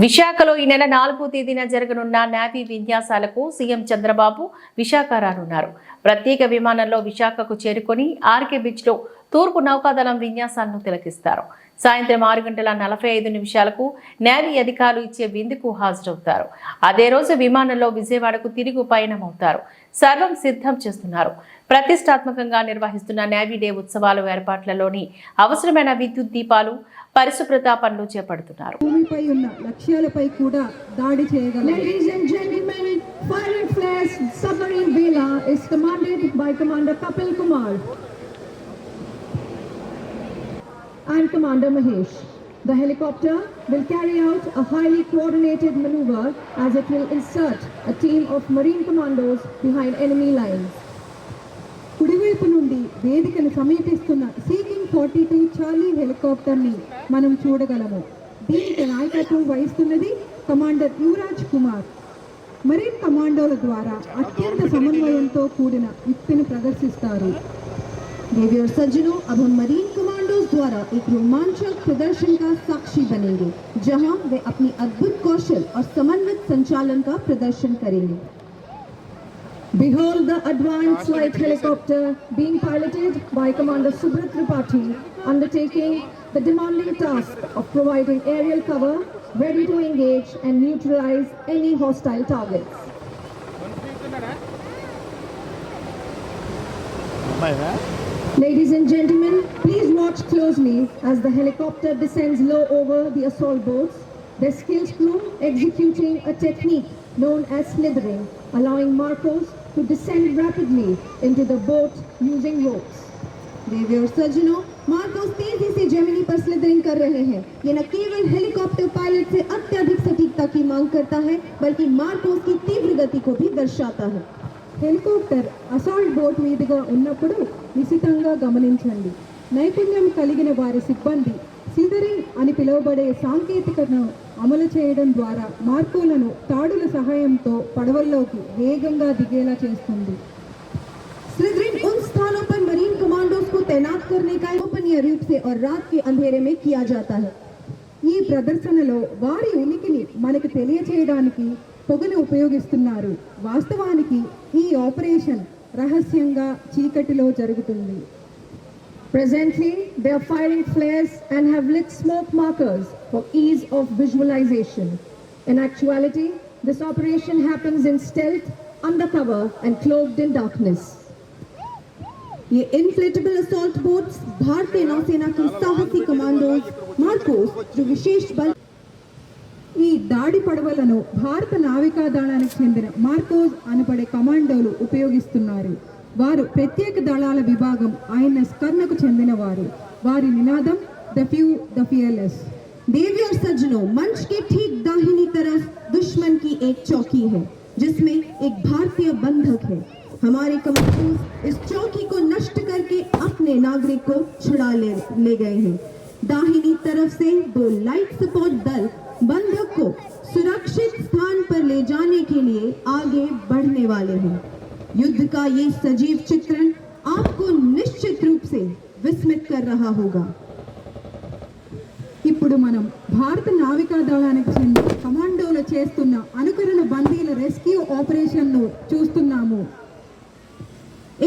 విశాఖలో ఈ నెల 4వ తేదీన జరగనున్న నేవీ విన్యాసాలకు సీఎం చంద్రబాబు విశాఖ రానున్నారు. ప్రత్యేక విమానంలో విశాఖకు చేరుకొని ఆర్కే బీచ్లో తూర్పు నౌకాదళం విన్యాసాలను తిలకిస్తారు. సాయంత్రం 6:45 నేవీ అధికారులు ఇచ్చే విందుకు హాజరవుతారు. అదే రోజు విమానంలో విజయవాడకు తిరిగి పయనమవుతారు. సర్వం సిద్ధం చేస్తున్నారు. ప్రతిష్టాత్మకంగా నిర్వహిస్తున్న నేవీ డే ఉత్సవాల ఏర్పాట్లలోని అవసరమైన విద్యుత్ దీపాలు, పరిశుభ్రత పనులు చేపడుతున్నారు. భూమిపై ఉన్న లక్ష్యాలపై కూడా దాడి చేయగలరు. Ladies and gentlemen, Firing Flares Submarine Vela is commanded by Commander Kapil Kumar and Commander Mahesh. The helicopter will carry out a highly coordinated maneuver as it will insert a team of Marine commandos behind enemy lines. కుడివైపు నుండి వేదికను సమీపిస్తున్న C-42 Charlie హెలికాప్టర్ని మనం చూడగలము. దీనికి నాయకత్వం వహిస్తున్నది commander Yuvraj Kumar. Marine కమాండోల ద్వారా అత్యంత సమన్వయంతో కూడిన యుక్తిని ప్రదర్శిస్తారు. देवी और सज्जनों, अब हम मरीन कमांडोज द्वारा एक रोमांचक प्रदर्शन का साक्षी बनेंगे, जहां वे अपनी अद्भुत कौशल और समन्वित संचालन का प्रदर्शन करेंगे. Behold the advanced light helicopter being piloted by Commander Subrat Tripathi, undertaking the demanding task of providing aerial cover, ready to engage and neutralize any hostile targets. Ladies and gentlemen, please watch closely as the helicopter descends low over the assault boats, their skilled crew executing a technique known as slithering, allowing Marcos to descend rapidly into the boat using ropes. देवी और सज्जनों, Marcos तेजी से जमीनी पर slithering कर रहे हैं. ये न केवल हेलीकॉप्टर पायलट से अत्यधिक सटीकता की मांग करता है, बल्कि मार्कोस की तीव्र गति को भी दर्शाता है. హెలికాప్టర్ అసాల్ట్ బోట్ మీదుగా ఉన్నప్పుడు నిశితంగా గమనించండి. నైపుణ్యం కలిగిన వారి సిబ్బంది సిదరింగ్ అని పిలువబడే సాంకేతికతను అమలు చేయడం ద్వారా మార్కోలను తాడుల సహాయంతో పడవల్లోకి వేగంగా దిగేలా చేస్తుంది. स्लिदरिंग उन स्थानों पर मरीन कमांडोज को तैनात करने का गोपनीय रूप से और रात के अंधेरे में किया जाता है. ఈ ప్రదర్శనలో వారి ఉనికిని మనకు తెలియచేయడానికి పొగను ఉపయోగిస్తున్నారు. వాస్తవానికి ఈ ఆపరేషన్ రహస్యంగా చీకటిలో జరుగుతుంది. Presently, they are firing flares and have lit smoke markers for ease of visualization. In actuality, this operation happens in stealth, undercover and cloaked in darkness. ये इनफ्लेटेबल असॉल्ट बोट्स भारतीय नौसेना की साहसी कमांडोज मार्कोस जो विशेष बल ఈ దాడి పడవలను భారత నావికా దళానికి చెందిన మార్కోస్ అనబడే కమాండోలు ఉపయోగిస్తున్నారు. వారు ప్రత్యేక దళాల విభాగం INS కర్ణకు చెందినవారు. వారి నినాదం ద ఫ్యూ ద ఫియర్లెస్. देवी और सज्जनों, मंच के ठीक दाहिनी तरफ दुश्मन की एक चौकी है जिसमें एक भारतीय बंधक है. हमारे कमांडोज इस चौकी को नष्ट करके अपने नागरिक को छुड़ा ले गए हैं. दाहिनी तरफ से 2 लाइट सपोर्ट दल बंधक को सुरक्षित स्थान पर ले जाने के लिए आगे बढ़ने वाले हैं. युद्ध का ये सजीव चित्रण आपको निश्चित रूप से विस्मित कर रहा होगा. ఇప్పుడు మనం భారత నావికా దళానికి చెందిన కమాండోలు చేస్తున్న అనుకరణ బందీల రెస్క్యూ ఆపరేషన్ను చూస్తున్నాము.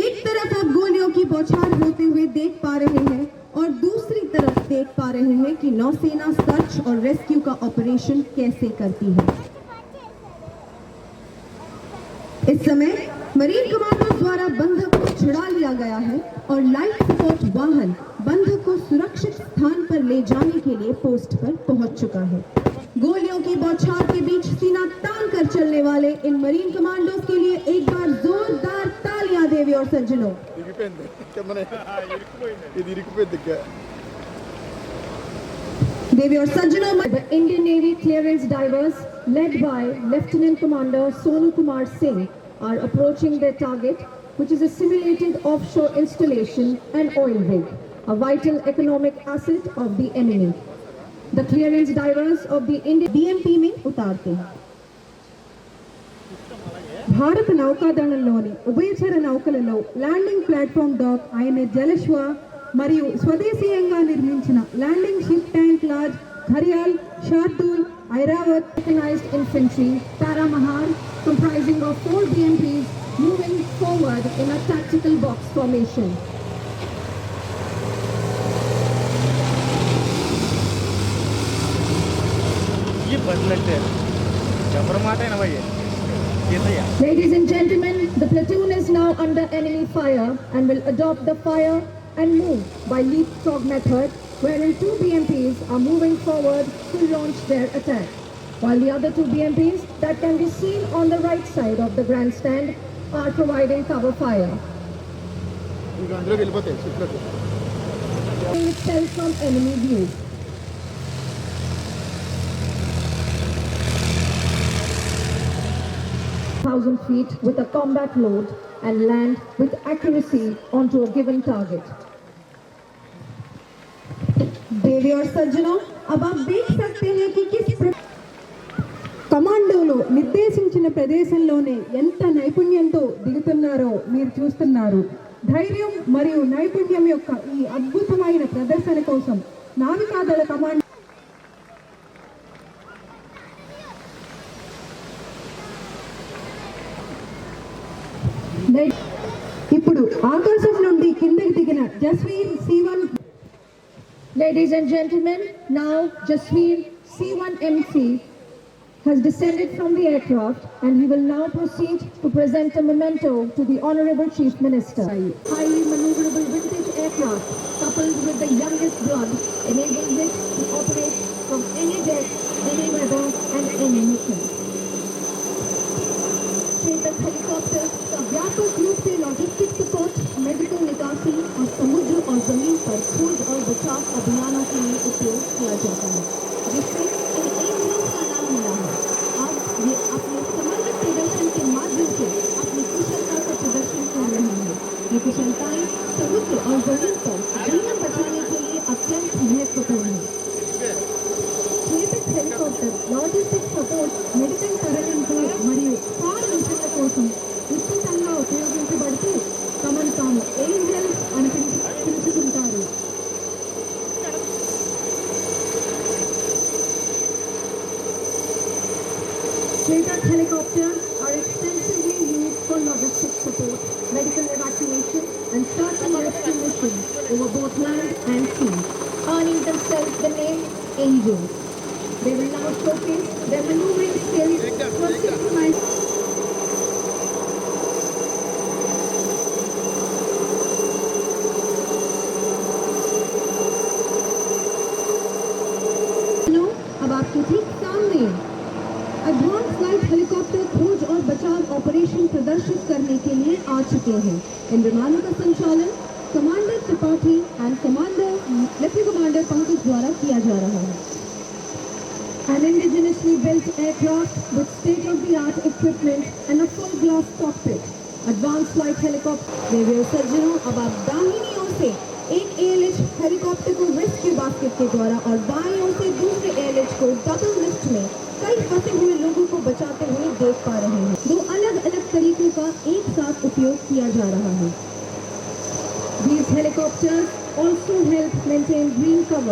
एक तरफ आप गोलियों की बौछार होते हुए देख पा रहे हैं और दूसरी तरफ देख पा रहे हैं कि नौसेना सर्च और रेस्क्यू का ऑपरेशन कैसे करती है. इस समय मरीन कमांडोज द्वारा बंधक को छुड़ा लिया गया है और लाइफ सपोर्ट वाहन बंधक को सुरक्षित स्थान पर ले जाने के लिए पोस्ट पर पहुंच चुका है. गोलियों की बौछार के बीच सीना तान कर चलने वाले इन मरीन कमांडोज के लिए एक बार जोरदार तालियां देवी और सज्जनों. देवी और सज्जनों, The Indian Navy clearance divers led by Lieutenant Commander Sonu Kumar Singh are approaching their target, which is a simulated offshore installation and oil rig, a vital economic asset of the enemy. The clearance divers of the Indian BMP में उतारते हैं. భారత నౌకాదళంలోని ఉభయచర నౌకలలో landing platform dock అయిన జలశ్వా మరియు స్వదేశీయంగా నిర్మించిన landing ship tank large Gharial, Shardul, Airavate mechanized infantry, Paramahar, comprising of 4 BMPs, moving forward in a tactical box formation. ये बदलते हैं जबर मारते हैं ना भाई ये तो यार Ladies and gentlemen, the platoon is now under enemy fire and will adopt the fire and move by leapfrog method, wherein 2 BMPs are moving forward to launch their attack, while the other 2 BMPs that can be seen on the right side of the grandstand are providing cover fire. ఇంకా అందులోకి వెళ్ళిపోతాయి షిప్లోకి Itself from enemy view. Thousand feet with a combat load and land with accuracy onto a given target. देवी और सज्जनों, अब आप देख सकते हैं कि కమాండోలో నిర్దేశించిన ప్రదేశంలోనే ఎంత నైపుణ్యంతో దిగుతున్నారో మీరు చూస్తున్నారు. ధైర్యం మరియు నైపుణ్యం యొక్క ఈ అద్భుతమైన ప్రదర్శన కోసం నావికాదళ కమాండో ఇప్పుడు ఆకాశం నుండి కిందకి దిగిన Jasvir C1. Ladies and gentlemen, now Jasveer C1MC has descended from the aircraft and he will now proceed to present a memento to the Honorable Chief Minister. Highly maneuverable vintage aircraft coupled with the youngest blood enables it to operate from any depth, any weather and any mission. Chetak helicopter का व्यापक रूप से logistic support, medical निकासी और समुद्र और जमीन पर खोज और बचाव अभियानों के लिए उपयोग किया जाता है, जिससे इन एयरक्राफ्ट का नाम मिला है। अब ये अपने समर्पित प्रदर्शन के माध्यम से अपनी कुशलता का प्रदर्शन कर रहे हैं। ये कुशलताएं समुद्र और जमीन पर जीवन बचाने के लिए अत्यंत महत्वपूर्ण है। Chetak helicopter logistic support, medical తరలింపు మరియు ఫార్ మిషన్ల కోసం విస్తృతంగా ఉపయోగించబడుతూ తమను తాము ఏంజల్స్ అని పిలుచుకుంటారు. Chetak helicopters are extensively used for logistic support, medical evacuation and search and rescue missions over both land and sea, earning themselves the name Angels. They will now showcase their maneuvering skills for synchronized. अब आपके ठीक सामने advance flight helicopter खोज और बचाव operation प्रदर्शित करने के लिए आ चुके हैं। इन विमानों का संचालन commander Tripathi and lieutenant commander Pankaj द्वारा किया जा रहा है। An indigenously built aircraft with state-of-the-art equipment and a full glass cockpit. Advanced flight helicopter. देवी और सज्जनों, अब आप दाहिनी ओर से एक ALH हेलीकॉप्टर को रेस्क्यू बास्केट के द्वारा और बाईं ओर से दूसरे ALH को डबल लिफ्ट में कई फंसे हुए लोगों को बचाते हुए देख पा रहे हैं। 2 अलग-अलग तरीकों का एक साथ उपयोग किया जा रहा है। These helicopters also help maintain green cover